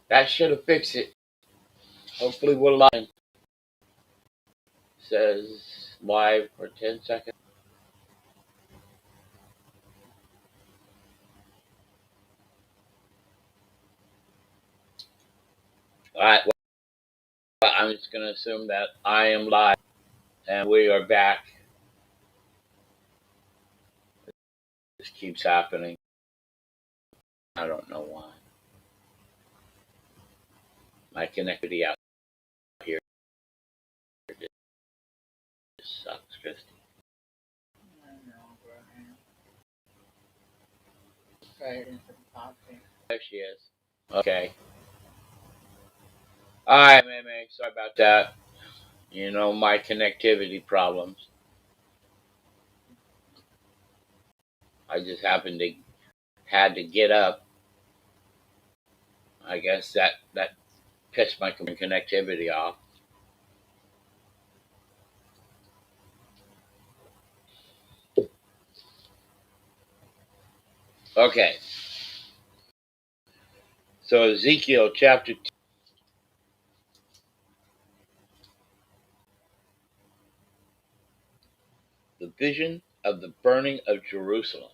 That should have fixed it. Hopefully we're live. Says live for 10 seconds. Alright, well, I'm just going to assume that I am live and we are back. This keeps happening. I don't know why. My connectivity out here just sucks, Christy. I know, Brian. Try it into the podcast. There she is. Okay. Alright, Meme. Sorry about that. You know, my connectivity problems. I just had to get up. I guess that pissed my connectivity off. Okay. So Ezekiel chapter 2. The vision of the burning of Jerusalem.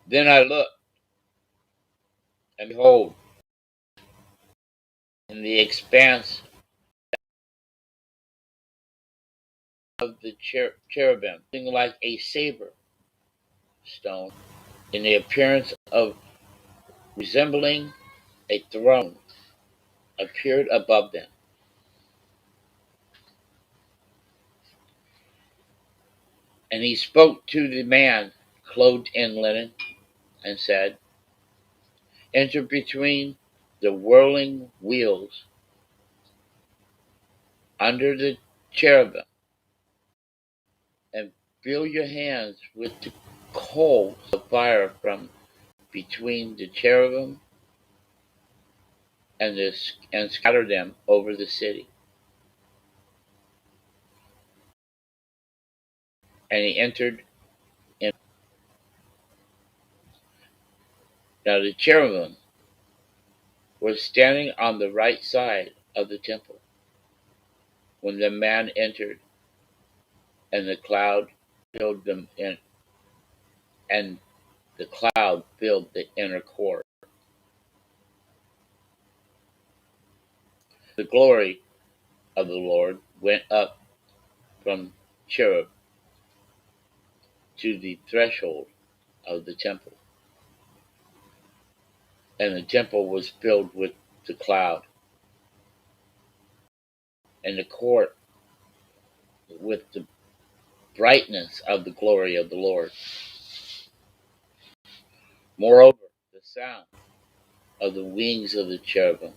Then I looked, and behold, in the expanse of the cherubim, something like a saber stone, in the appearance of resembling a throne, appeared above them. And he spoke to the man clothed in linen, and said, enter between the whirling wheels under the cherubim, and fill your hands with the coals of fire from between the cherubim, and scatter them over the city. And he entered in. Now the cherubim were standing on the right side of the temple when the man entered, and the cloud filled them in, and the cloud filled the inner court. The glory of the Lord went up from cherub to the threshold of the temple, and the temple was filled with the cloud, and the court with the brightness of the glory of the Lord. Moreover, the sound of the wings of the cherubim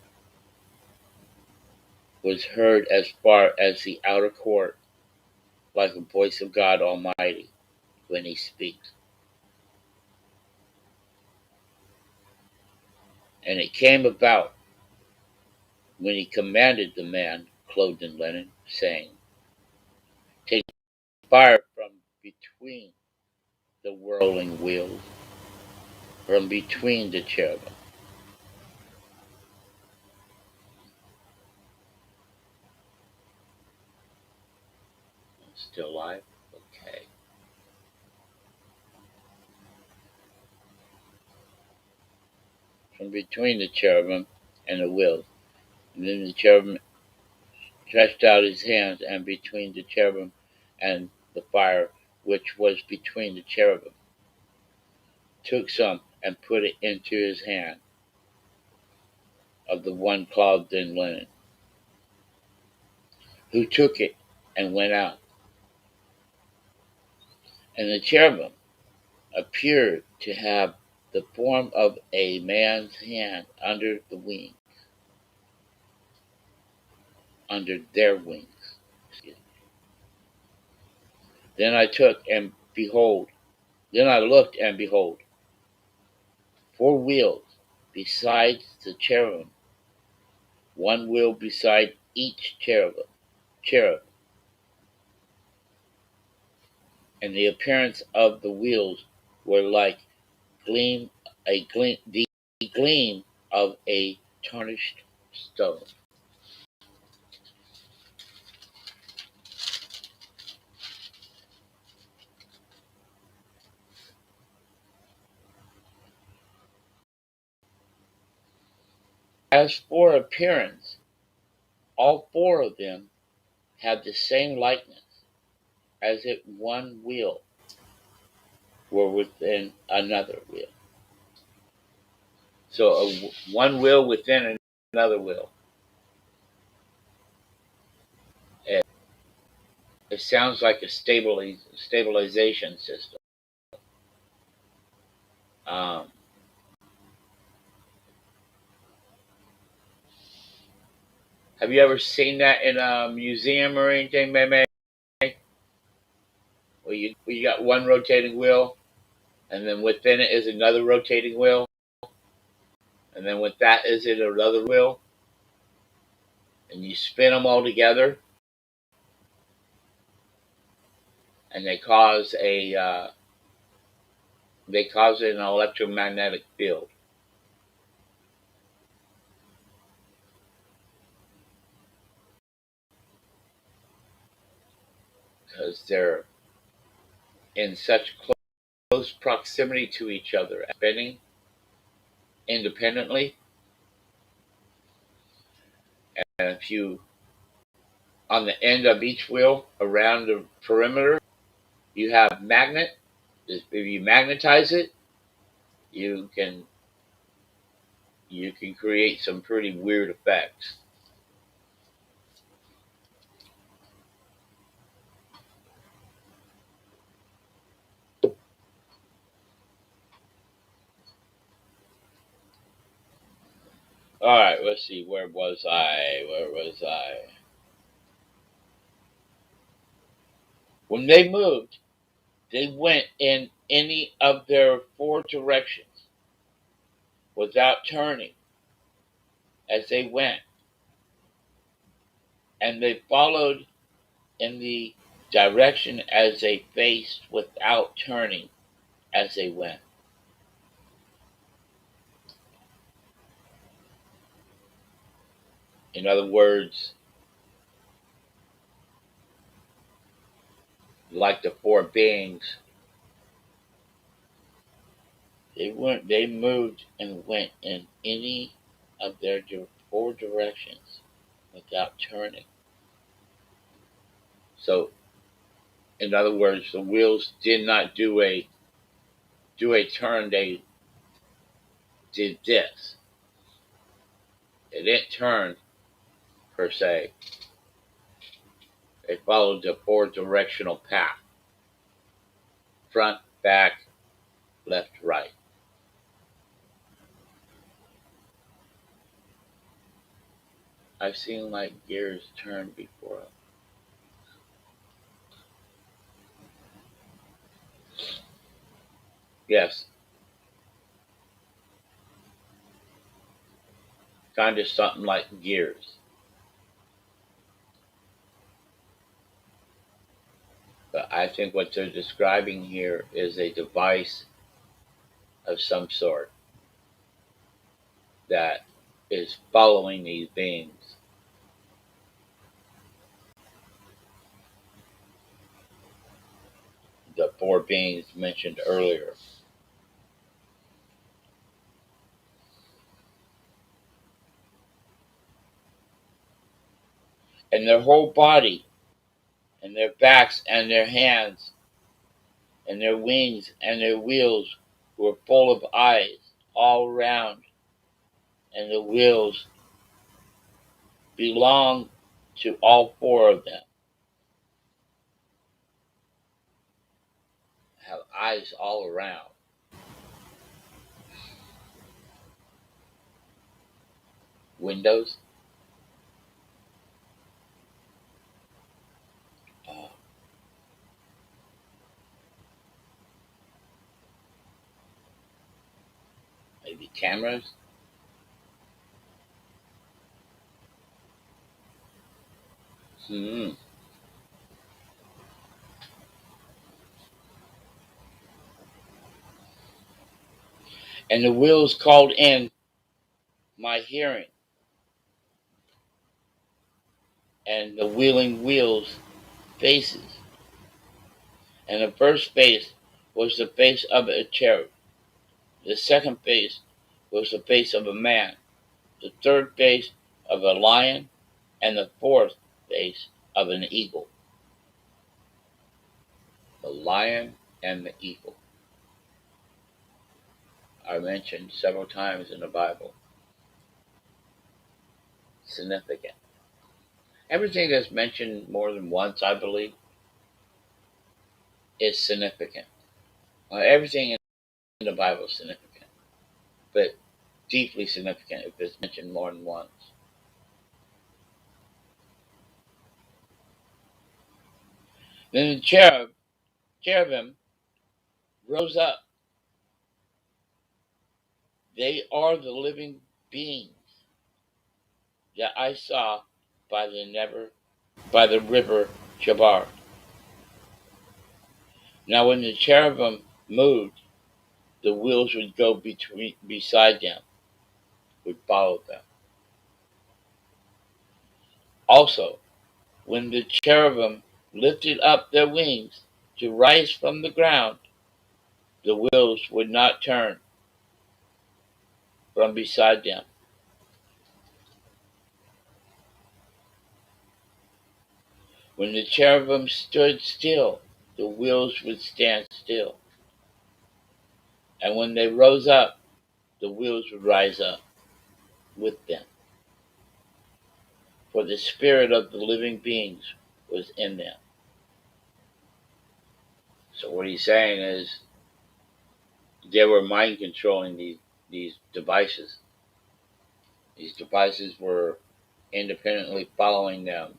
was heard as far as the outer court, like the voice of God Almighty when he speaks. And it came about when he commanded the man clothed in linen, saying, take fire from between the whirling wheels, from between the cherubim. Still live? Okay. From between the cherubim and the wheels. And then the cherubim stretched out his hands, and between the cherubim and the fire which was between the cherubim, took some and put it into his hand of the one clothed in linen, who took it and went out. And the cherubim appeared to have the form of a man's hand under the wing, under their wings. Then I looked, and behold, 4 wheels besides the cherubim, one wheel beside each cherub, and the appearance of the wheels were like gleam a gleam the gleam of a tarnished stone. As for appearance, all four of them had the same likeness, as if one wheel were within another wheel. So one wheel within another wheel. It, it sounds like a stabilization system. Um, have you ever seen that in a museum or anything, maybe? Where you got one rotating wheel, and then within it is another rotating wheel, and then with that is it another wheel, and you spin them all together, and they cause an electromagnetic field because they're in such close proximity to each other, spinning independently. And if you, on the end of each wheel around the perimeter, you have magnet. If you magnetize it, you can you can create some pretty weird effects. All right, let's see. Where was I? Where was I? When they moved, they went in any of their four directions without turning as they went, and they followed in the direction as they faced without turning as they went. In other words, like the four beings, they moved and went in any of their four directions without turning. So, in other words, the wheels did not do a turn. They did this. They didn't turn per se. They followed the four directional path: front, back, left, right. I've seen like gears turn before. Yes, kind of something like gears. But I think what they're describing here is a device of some sort that is following these beings. The four beings mentioned earlier. And their whole body, and their backs, and their hands, and their wings, and their wheels were full of eyes all around. And the wheels belonged to all four of them. Have eyes all around. Windows. Uh, maybe cameras. Hmm. And the wheels called in my hearing, and the wheeling wheels faces. And the first face was the face of a cherub. The second face was the face of a man. The third face of a lion, and the fourth face of an eagle. The lion and the eagle are mentioned several times in the Bible. Significant. Everything that's mentioned more than once, I believe, is significant. Everything in the Bible is significant, but deeply significant if it's mentioned more than once. Then the cherubim rose up. They are the living beings that I saw by the river Chabar. Now when the cherubim moved, the wheels would go beside them, would follow them. Also, when the cherubim lifted up their wings to rise from the ground, the wheels would not turn from beside them. When the cherubim stood still, the wheels would stand still. And when they rose up, the wheels would rise up with them. For the spirit of the living beings was in them. So what he's saying is they were mind controlling these devices. These devices were independently following them.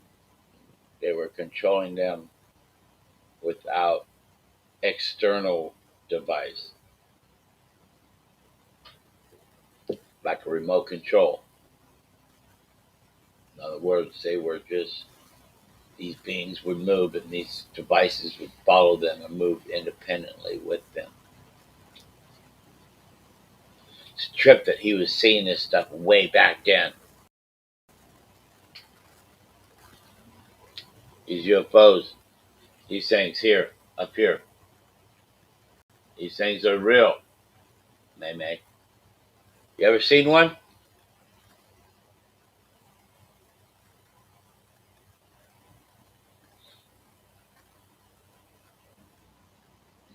They were controlling them without external device, like a remote control. In other words, they were just, these beings would move and these devices would follow them and move independently with them. It's a trip that he was seeing this stuff way back then. These UFOs, these things here, up here, these things are real, May. You ever seen one?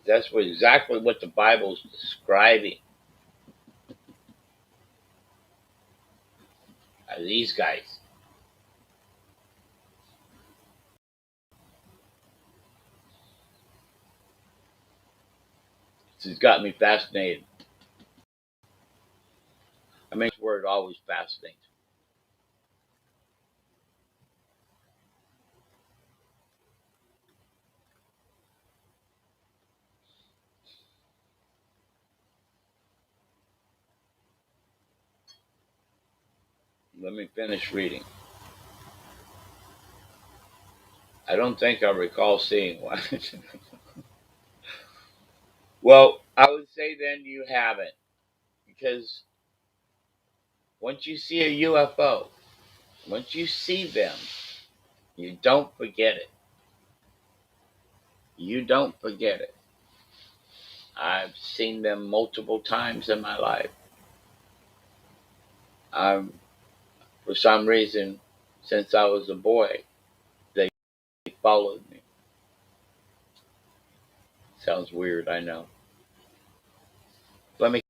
That's exactly what the Bible's describing. These guys. This has got me fascinated. I mean, this word always fascinates. Let me finish reading. I don't think I recall seeing one. Well, I would say then you haven't, because once you see a UFO, once you see them, you don't forget it. You don't forget it. I've seen them multiple times in my life. For some reason, since I was a boy, they followed me. Sounds weird, I know. Let me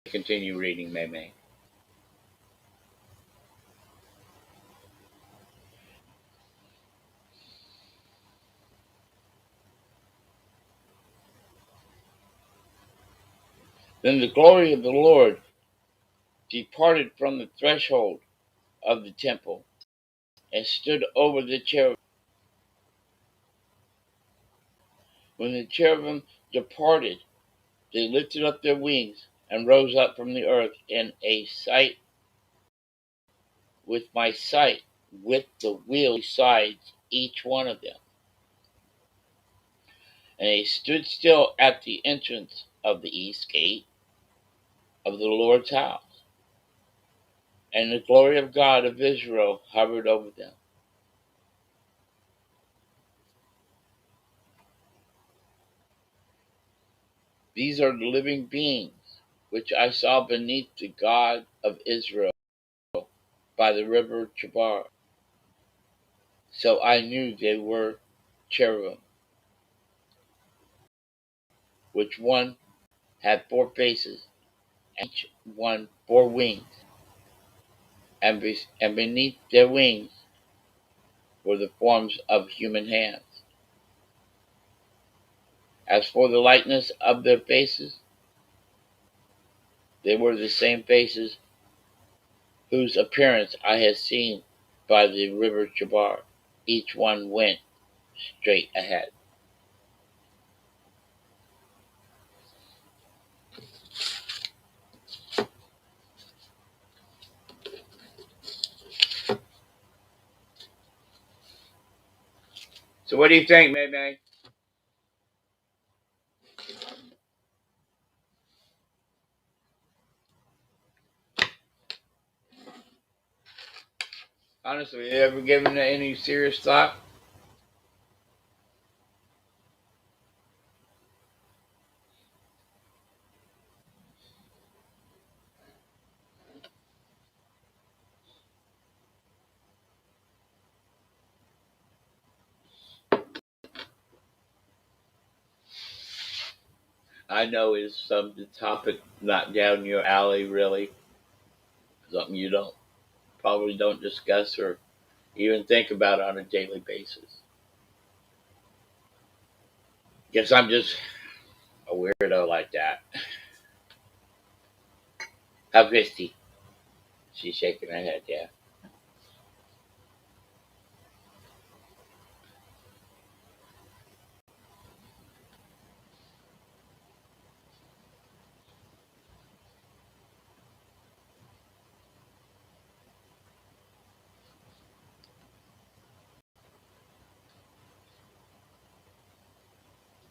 continue reading, May. Then the glory of the Lord departed from the threshold of the temple and stood over the cherubim. When the cherubim departed, they lifted up their wings and rose up from the earth in a sight with my sight, with the wheel besides each one of them. And they stood still at the entrance of the east gate, of the Lord's house, and the glory of God of Israel hovered over them. These are the living beings which I saw beneath the God of Israel by the river Chebar. So I knew they were cherubim, which one had 4 faces, and each one 4 wings, and beneath their wings were the forms of human hands. As for the likeness of their faces, they were the same faces whose appearance I had seen by the river Chebar. Each one went straight ahead. So what do you think, May May? Honestly, you ever given it any serious thought? I know it's some topic not down your alley, really. Something you don't probably don't discuss or even think about on a daily basis. Guess I'm just a weirdo like that. How Christy? She's shaking her head, yeah.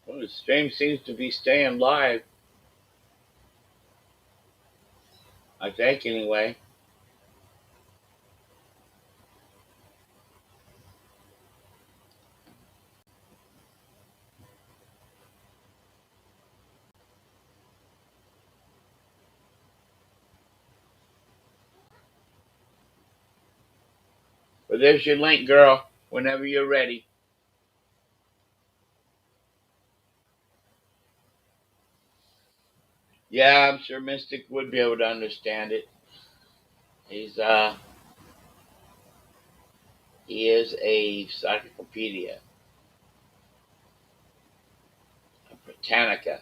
Well, the stream seems to be staying live, I think, anyway. But there's your link, girl, whenever you're ready. Yeah, I'm sure Mystic would be able to understand it. He's he is a encyclopedia, a Britannica.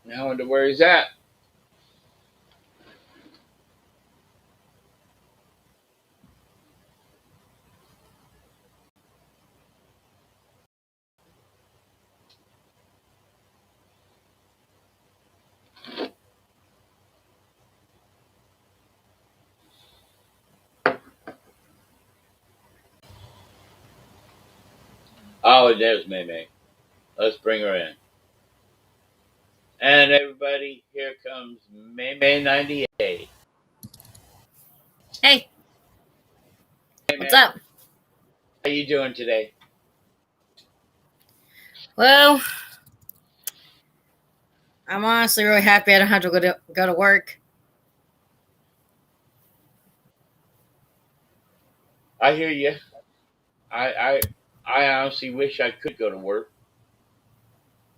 Now I wonder where he's at. Oh, there's May May. Let's bring her in. And everybody, here comes May May 98. Hey, Hey what's man, up? how you doing today? Well, I'm honestly really happy I don't have to go to work. I hear you. I I I honestly wish I could go to work.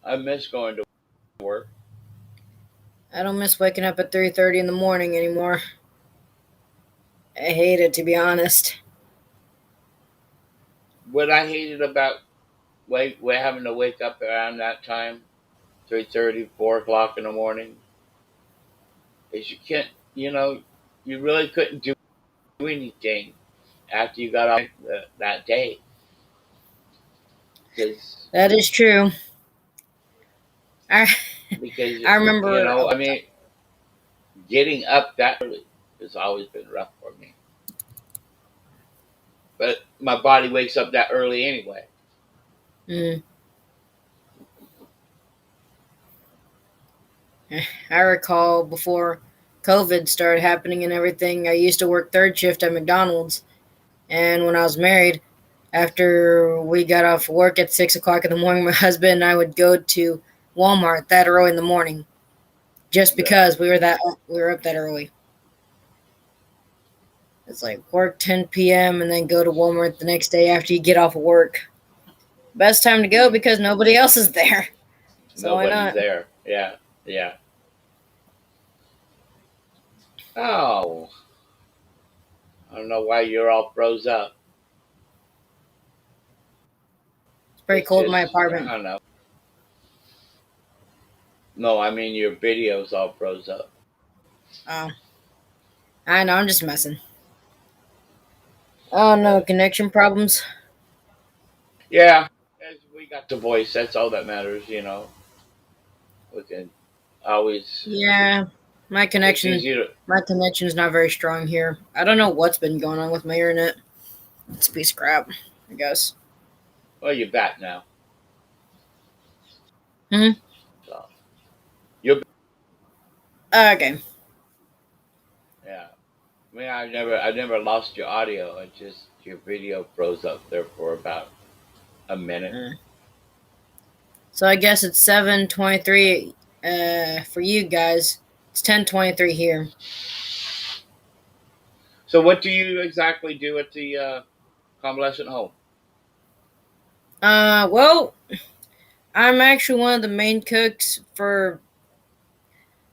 I miss going to work. I don't miss waking up at 3:30 in the morning anymore. I hate it, to be honest. What I hated about having to wake up around that time, 3:30, 4 o'clock in the morning, is you can't, you know, you really couldn't do anything after you got off that day because That is true. I because I remember I mean, getting up that early. It's always been rough for me. But my body wakes up that early anyway. Mm. I recall before COVID started happening and everything, I used to work third shift at McDonald's. And when I was married, after we got off work at 6 o'clock in the morning, my husband and I would go to Walmart that early in the morning, just Yeah. because we were up that early. It's like work 10 p.m. and then go to Walmart the next day after you get off of work. Best time to go because nobody else is there. So why Nobody's not? there. Yeah. Yeah. Oh, I don't know why you're all froze up. It's pretty It's cold in my just, I apartment. don't know. No, I mean your video's all froze up. Oh, I know. I'm just messing. Oh no, But connection problems. yeah, we got the voice. That's all that matters. We can always. Yeah, my It's connection, easy to. my connection's not very strong here. I don't know what's been going on with my internet. It's a piece of crap, I guess. Well, you're back now. Hmm. So you're. Okay. Yeah. I mean, I never lost your audio. It just your video froze up there for about a minute. Uh, so I guess it's 7:23. For you guys, it's 10:23 here. So, what do you exactly do at the convalescent home? Well, I'm actually one of the main cooks for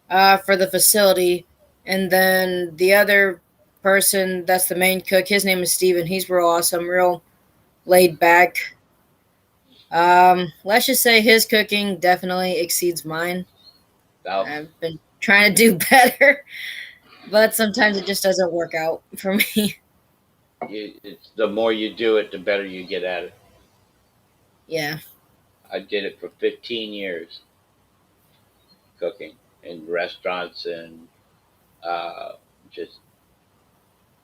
the facility, and then the other person that's the main cook, his name is Steven. He's real awesome, real laid back. Let's just say his cooking definitely exceeds mine. Oh, I've been trying to do better, but sometimes it just doesn't work out for me. it's the more you do it, the better you get at it. Yeah. I did it for 15 years, cooking in restaurants and uh, just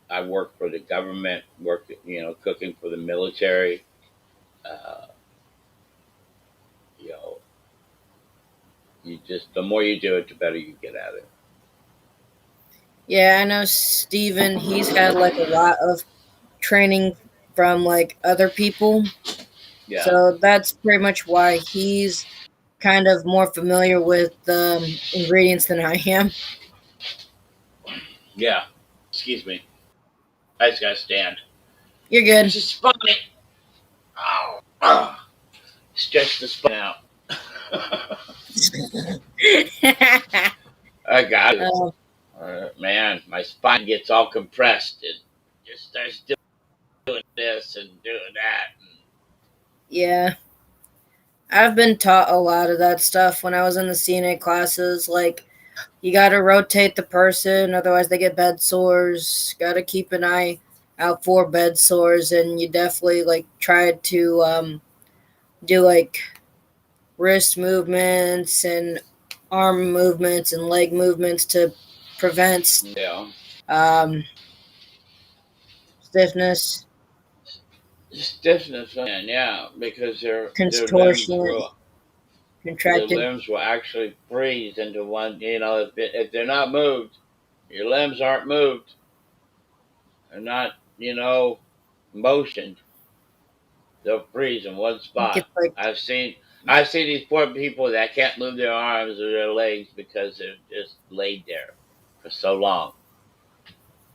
I worked for the government, worked cooking for the military. Uh, you know, you just the more you do it, the better you get at it. Yeah, I know Steven, he's had like a lot of training from like other people. Yeah, So that's pretty much why he's kind of more familiar with the ingredients than I am. yeah. Excuse me. I just gotta stand. You're It's good. just funny. Oh. Stretch the spine out. I got to. uh, Man, my spine gets all compressed and just starts doing this and doing that. yeah, I've been taught a lot of that stuff when I was in the CNA classes. Like, you got to rotate the person, otherwise they get bed sores. Got to keep an eye out for bed sores, and you definitely like try to do like wrist movements and arm movements and leg movements to prevent Yeah, um, stiffness, stiffness, man. Yeah, because their limbs contortion, will their contracted. limbs will actually freeze into one. If they're not moved, your limbs aren't moved. They're not motioned. They'll freeze in one It's spot. like I've seen these poor people that can't move their arms or their legs because they're just laid there for so long.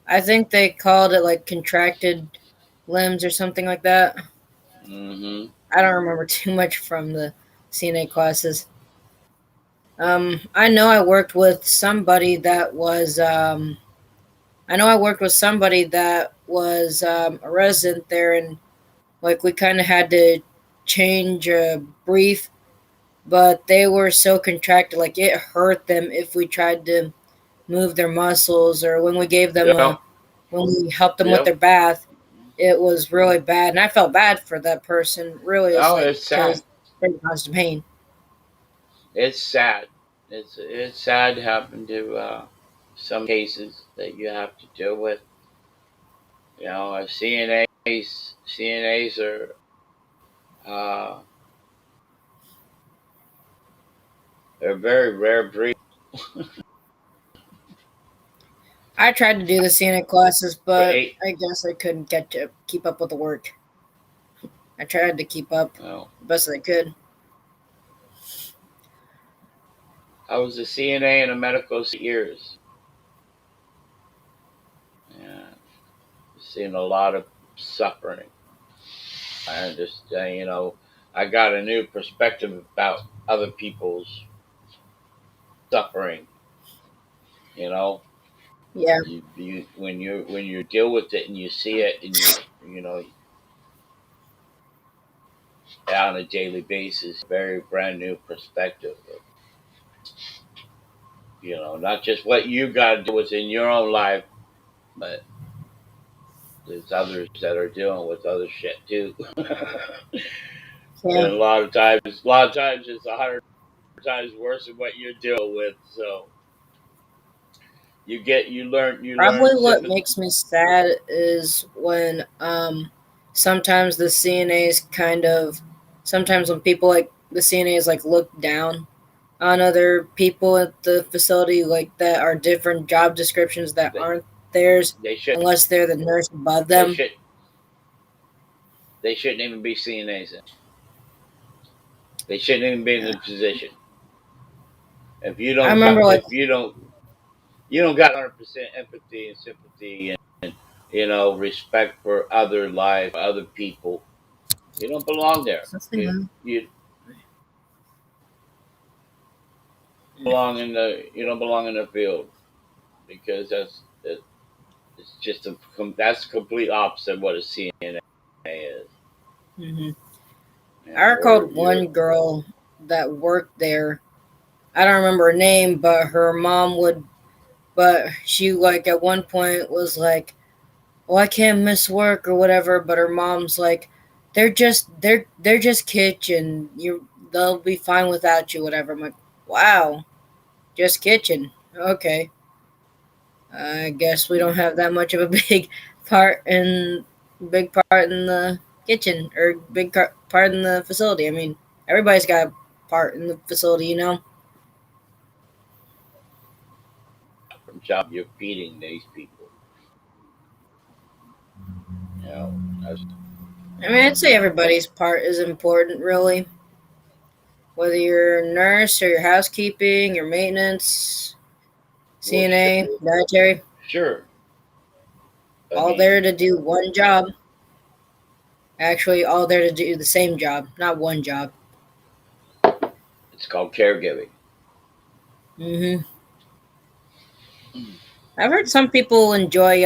I think they called it like contracted limbs or something like that. Hmm. I don't remember too much from the CNA classes. I know I worked with somebody that was. I know I worked with somebody that was a resident there, and like we kind of had to change a brief, but they were so contracted, like it hurt them if we tried to move their muscles or when we gave them a Yep. when we helped them with Yep. their bath. It was really bad, and I felt bad for that person. Really, it's Oh, like it's sad. because they caused pain. It's sad. It's sad to happen to some cases that you have to deal with. CNAs are uh, they're a very rare breed. I tried to do the CNA classes, For but eight, I guess I couldn't get to keep up with the work. I tried to keep up you know, the best I could. I was a CNA and a medical years. Yeah, seen a lot of suffering. I understand, I got a new perspective about other people's suffering. You know, Yeah. when you deal with it and you see it and you know on a daily basis, very brand new perspective of not just what you got to do within your own life, but there's others that are dealing with other shit too. And Yeah. a lot of times it's 100 times worse than what you're dealing with. So you learn Probably what sympathy. makes me sad is when sometimes the CNAs kind of sometimes when people like the CNAs like look down on other people at the facility like that are different job descriptions that They aren't theirs they should unless they're the nurse above they them. should they shouldn't even be CNAs. They shouldn't even be in Yeah. the position. If you I don't got remember like if you don't got 100% empathy and sympathy and respect for other life, other people, you don't belong there. You you don't belong in the field because it's just that's complete opposite of what a CNA is. hmm I Or recalled you're one girl that worked there. I don't remember her name, but her mom would. But she like at one point was like, "Well, I can't miss work or whatever." But her mom's like, they're just kitchen. They'll be fine without you, whatever." I'm like, wow, just kitchen. Okay, I guess we don't have that much of a part in big part in the kitchen or part in the facility. I mean, everybody's got a part in the facility, you know. from job, you're feeding these people. That's I mean, I'd say everybody's part is important, really. Whether you're a nurse or your housekeeping, your maintenance, well, CNA, dietary, sure. I all there mean, to do one job. Actually, all there to do the same job, not one job. it's called caregiving. hmm I've heard some people enjoy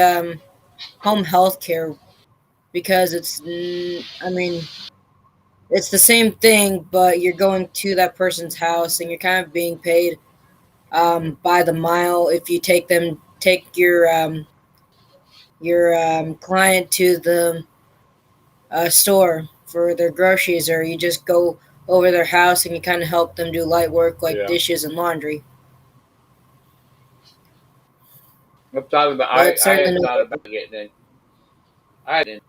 home health care because I mean, it's the same thing, but you're going to that person's house and you're kind of being paid by the mile if you take your client to the store for their groceries, or you just go over their house and you kind of help them do light work like Yeah. dishes and laundry. I've thought about But I it's I certainly had thought no. about getting in. I had in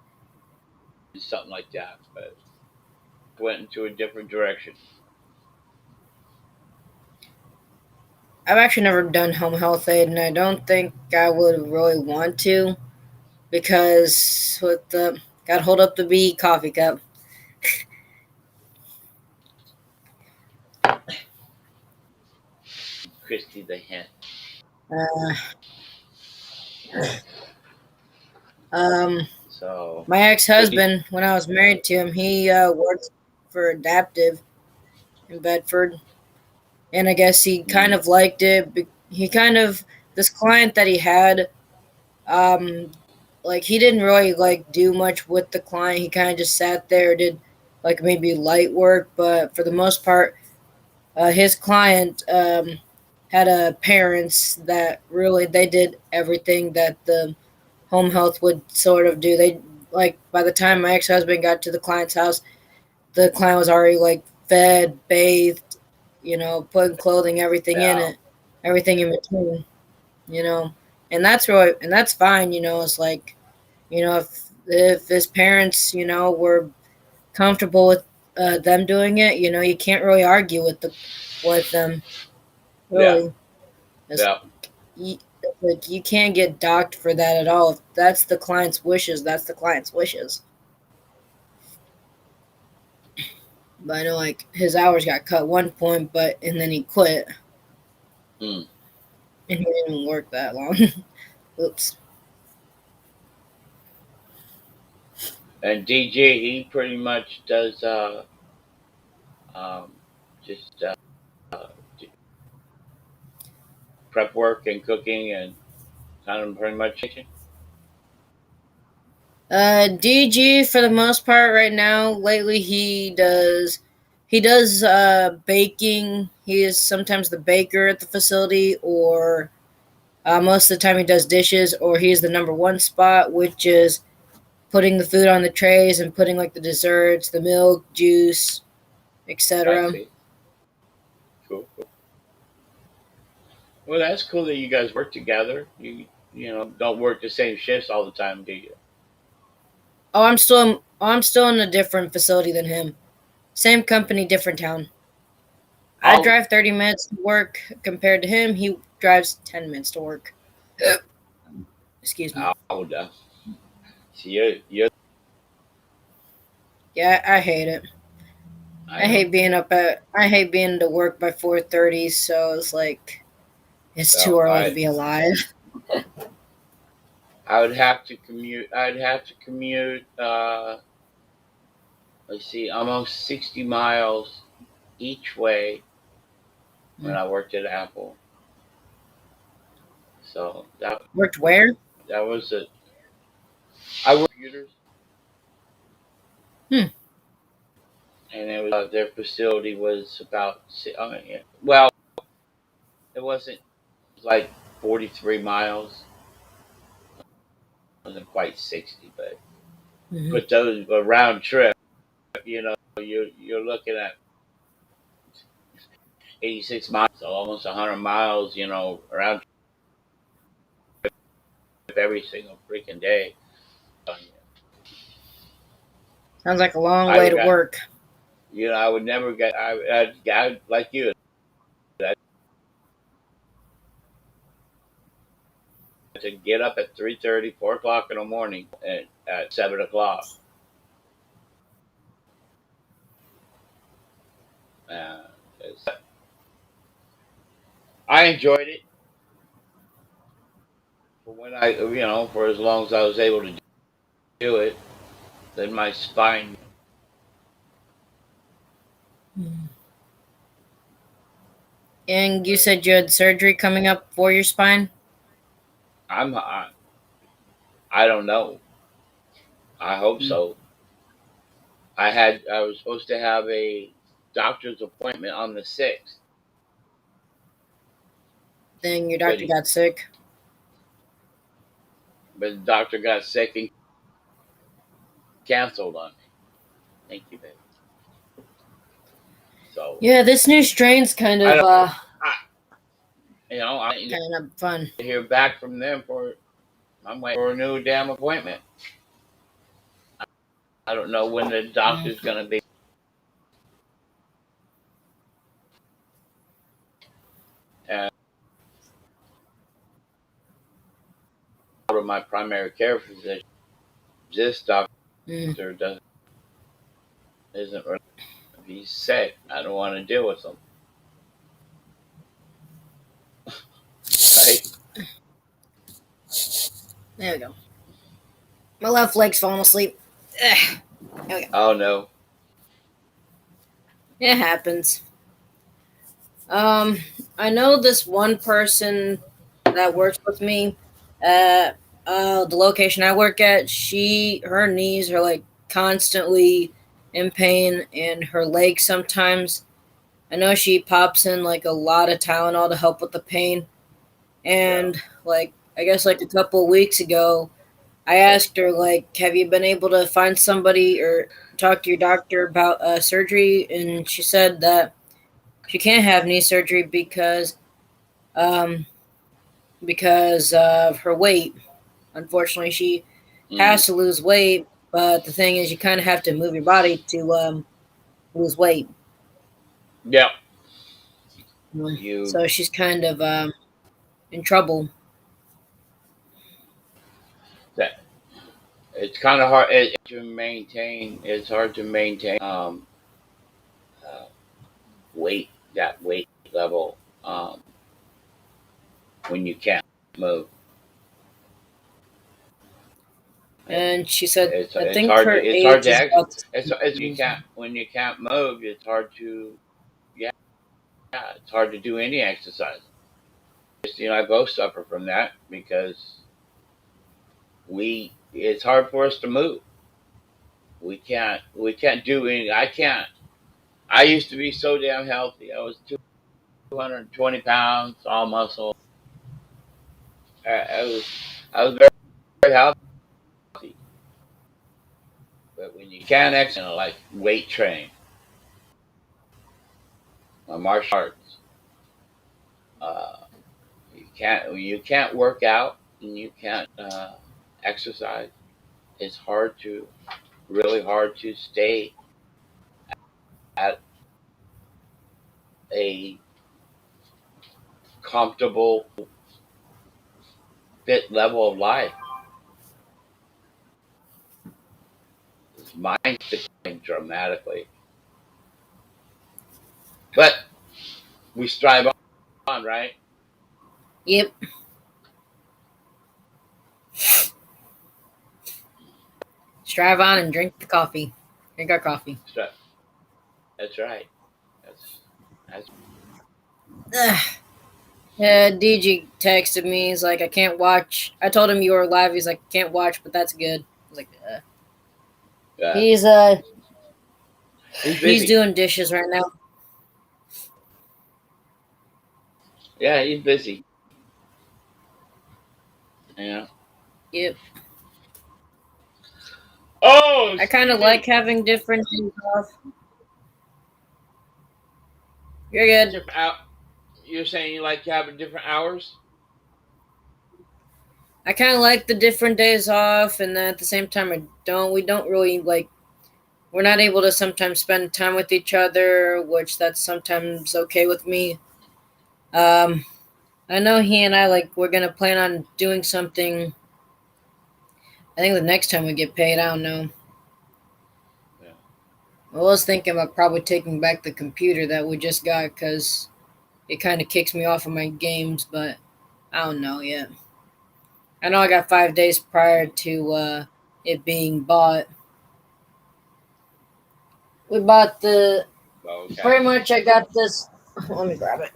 something like that, but went into a different direction. I've actually never done home health aid, and I don't think I would really want to because with the got to hold up the B coffee cup. Christy the Hen. Uh, um, So my ex Christy. husband, when I was married to him, he worked for Adaptive in Bedford, and I guess he kind Mm, of liked it. He kind of this client that he had, um, like he didn't really like do much with the client. He kind of just sat there, did like maybe light work, but for the most part, his client had a parents that really they did everything that the home health would sort of do. They like by the time my ex husband got to the client's house, the client was already like fed, bathed, putting clothing, everything in yeah. it, everything in between. you know, and that's really and that's fine. It's like, if his parents, were comfortable with them doing it, you can't really argue with them. Yeah, Really, it's yeah, you, like you can't get docked for that at all. If that's the client's wishes, that's the client's wishes. But I know like his hours got cut one point, but and then he quit mm. and he didn't even work that long. Oops. And DJ, he pretty much does um, just prep work and cooking and kind of pretty much. DG for the most part right now. Lately, he does baking. He is sometimes the baker at the facility, or most of the time he does dishes, or he's the number one spot, which is putting the food on the trays and putting like the desserts, the milk, juice, I etc. see. Cool, cool. Well, that's cool that you guys work together. You don't work the same shifts all the time, do you? I'm still in a different facility than him. Same company, different town. I Oh, drive 30 minutes to work compared to him. He drives 10 minutes to work. Excuse me. oh, see, you're. Yeah, I hate it. I know. I hate being to work by 4:30, so it's like it's too Well, early to be alive. I would have to commute. I'd have to commute. Let's see, almost 60 miles each way when Mm. I worked at Apple. So Worked where? that was it. I worked computers, Hmm. and it was their facility was about. Yeah. Well, it wasn't like 43 miles. It wasn't quite 60, but Hmm. put those a round trip. You're looking at 86 miles, so almost 100 miles. Around trip every single freaking day. Uh, Sounds like a long I way would to got. work. I would never get. I like you. I had to get up at 3:30, 4 o'clock in the morning, and at 7 o'clock. Uh, I enjoyed it for when for as long as I was able to do it. Then my spine. Mm. And you said you had surgery coming up for your spine? I don't know. I hope Mm. so. I was supposed to have a doctor's appointment on the 6th, Then your but doctor got sick. the doctor got sick and canceled on me. Thank you, baby. So Yeah, this new strain's I don't. I, I didn't kind of fun. hear back from them for. I'm waiting for a new damn appointment. I don't know when the Mm. doctor's gonna be. And my primary care physician, this doctor Mm. doesn't isn't really. He's sick. I don't want to deal with him. Right? There we go. My left leg's falling asleep. Ugh. There we go. Oh no. It happens. Um, I know this one person that works with me at the location I work at. Her knees are like constantly in pain, and her legs sometimes. I know she pops in like a lot of Tylenol to help with the pain, Yeah. and like I guess like a couple of weeks ago, I asked her like, "Have you been able to find somebody or talk to your doctor about surgery?" And she said that she can't have knee surgery because um, because of her weight. Unfortunately, she Mm. has to lose weight, but the thing is, you kind of have to move your body to lose weight. Yeah. You So she's kind of in trouble. that it's kind of hard to maintain. It's hard to maintain uh, weight that weight level when you can't move. And she said, I It's think hard to her age is about the it's you same. can't when you can't move. It's hard to yeah, it's hard to do any exercise. I both suffer from that because we it's hard for us to move. We can't do any. I can't. I used to be so damn healthy. I was 220 pounds, all muscle. I was very healthy. But when you can't exercise, like weight train, martial arts, uh, you can't work out and you can't exercise. It's really hard to stay at a comfortable, fit level of life. Mine's declining dramatically, but we strive on, right? Yep. Strive on and drink the coffee. Drink our coffee. That's right. That's Ugh. Yeah, DG texted me. He's like, I can't watch. I told him you were live. He's like, can't watch, but that's good. I was like, uh, he's he's he's busy. doing dishes right now. Yeah, he's busy. Yeah. Yep. Oh, I kind of Stevie, like having different days off. You're good. different out. You're saying you like having different hours? I kind of like the different days off, and then at the same time, I don't. We don't really like. We're not able to sometimes spend time with each other, which that's sometimes okay with me. Um, I know he and I we're gonna plan on doing something. I think the next time we get paid, I don't know. Yeah. I was thinking about probably taking back the computer that we just got because it kind of kicks me off of my games, but I don't know yet. I know I got 5 days prior to it being bought. We bought the. Okay. Pretty much, I got this. Let me grab it.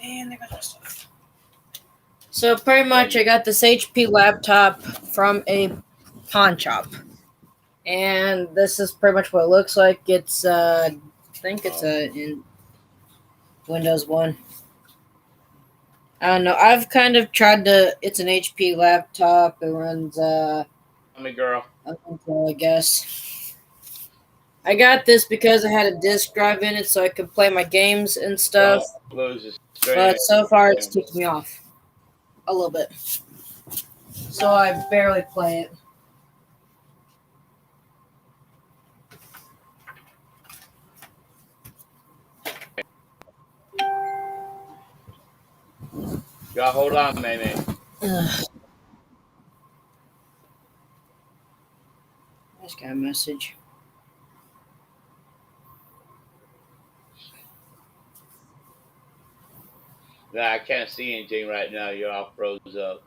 And I got this stuff. So pretty Yeah. much, I got this HP laptop from a pawn shop, and this is pretty much what it looks like. It's I think it's Oh, in Windows 1. I don't know. I've kind of tried to. It's an HP laptop. It runs I'm a girl. Intel, I guess. I got this because I had a disk drive in it, so I could play my games and stuff. Don't lose the But stream. so far, it's kicked me off a little bit, so I barely play it. Yeah, hold on, man. Ugh, I just got a message. Nah, I can't see anything right now. You're all froze up.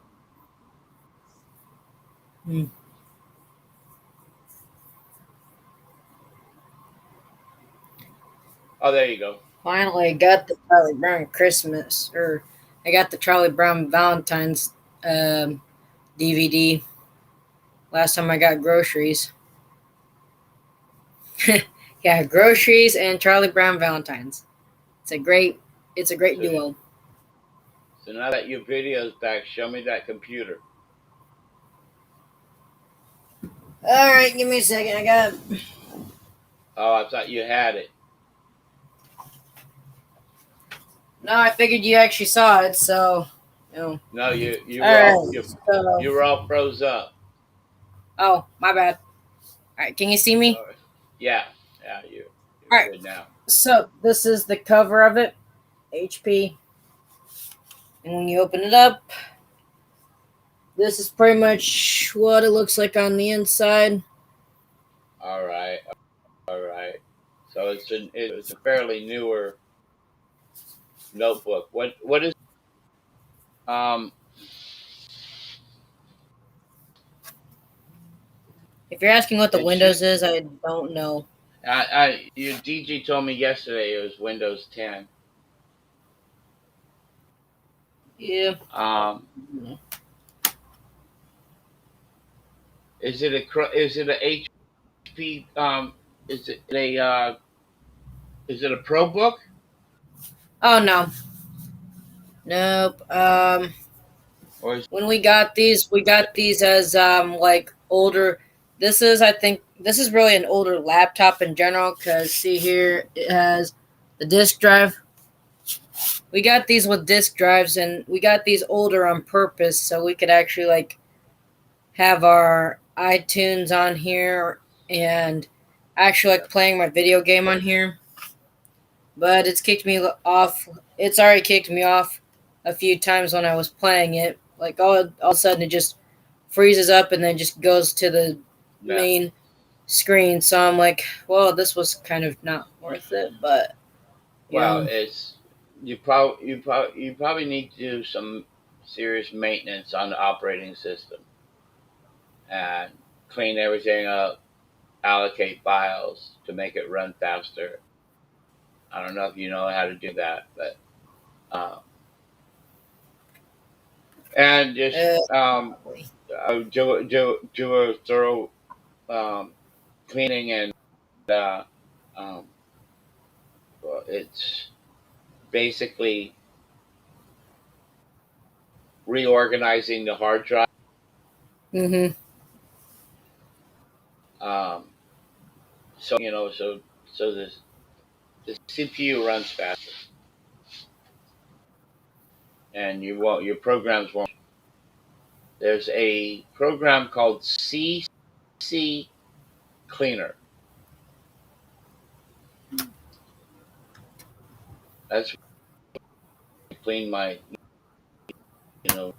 Hmm. Oh, there you go. Finally, I got the Charlie Brown Christmas, or I got the Charlie Brown Valentine's DVD. Last time I got groceries. Yeah, groceries and Charlie Brown Valentine's. It's a great, it's a great So, duo. so now that your video's back, show me that computer. All right, give me a second. I got. Oh, I thought you had it. No, I figured you actually saw it, so you know. No, you were all All right. So, you were all froze up. oh, my bad. All right, can you see me? Yeah, yeah, All you're right. good now. So this is the cover of it, HP, and when you open it up, this is pretty much what it looks like on the inside. All right, all right. So it's a fairly newer notebook. What is um? If you're asking what the It should. Windows is, I don't know. Your DG told me yesterday it was Windows 10. Yeah. Um, is it a HP? Is it a is it a Pro book Oh no. Nope. or is When we got these as like older. This is, I think, this is really an older laptop in general. Cause see here, it has the disk drive. We got these with disk drives, and we got these older on purpose so we could actually like have our iTunes on here and actually like playing my video game on here. But it's kicked me off. It's already kicked me off a few times when I was playing it. Like all of a sudden it just freezes up and then just goes to the yeah? main screen. So I'm like, well, this was kind of not worth it. But you Well, know, it's you probably need to do some serious maintenance on the operating system and clean everything up, allocate files to make it run faster. I don't know if you know how to do that, but um, and just uh, do a thorough um, cleaning and uh, um, well, it's basically reorganizing the hard drive. mm-hmm. Um, so so the CPU runs faster, and your programs won't. There's a program called CC Cleaner. That's clean my you know.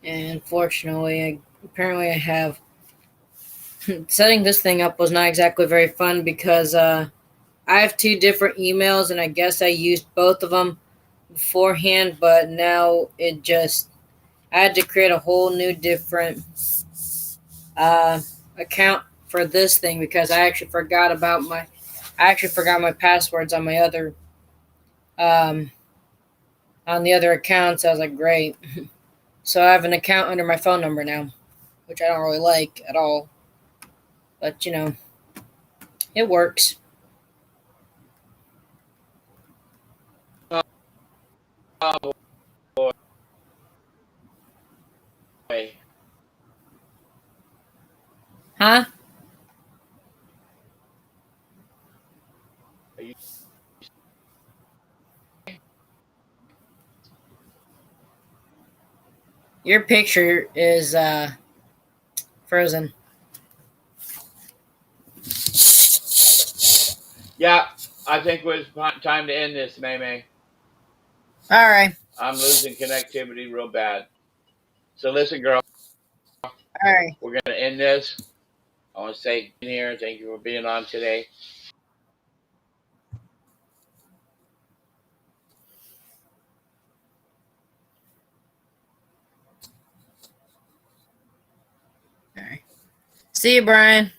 And fortunately, apparently I have setting this thing up was not exactly very fun because I have two different emails, and I guess I used both of them beforehand, but now it just I had to create a whole new different uh, account for this thing because I actually forgot my passwords on my other um, on the other accounts. I was like, great. So I have an account under my phone number now, which I don't really like at all, but you know, it works. Oh boy, Huh? are you, Your picture is frozen. yeah, I think it was time to end this, May May. All right. I'm losing connectivity real bad. So listen, girl, All right. we're gonna end this. I want to say here, thank you for being on today. All right. See you, Brian.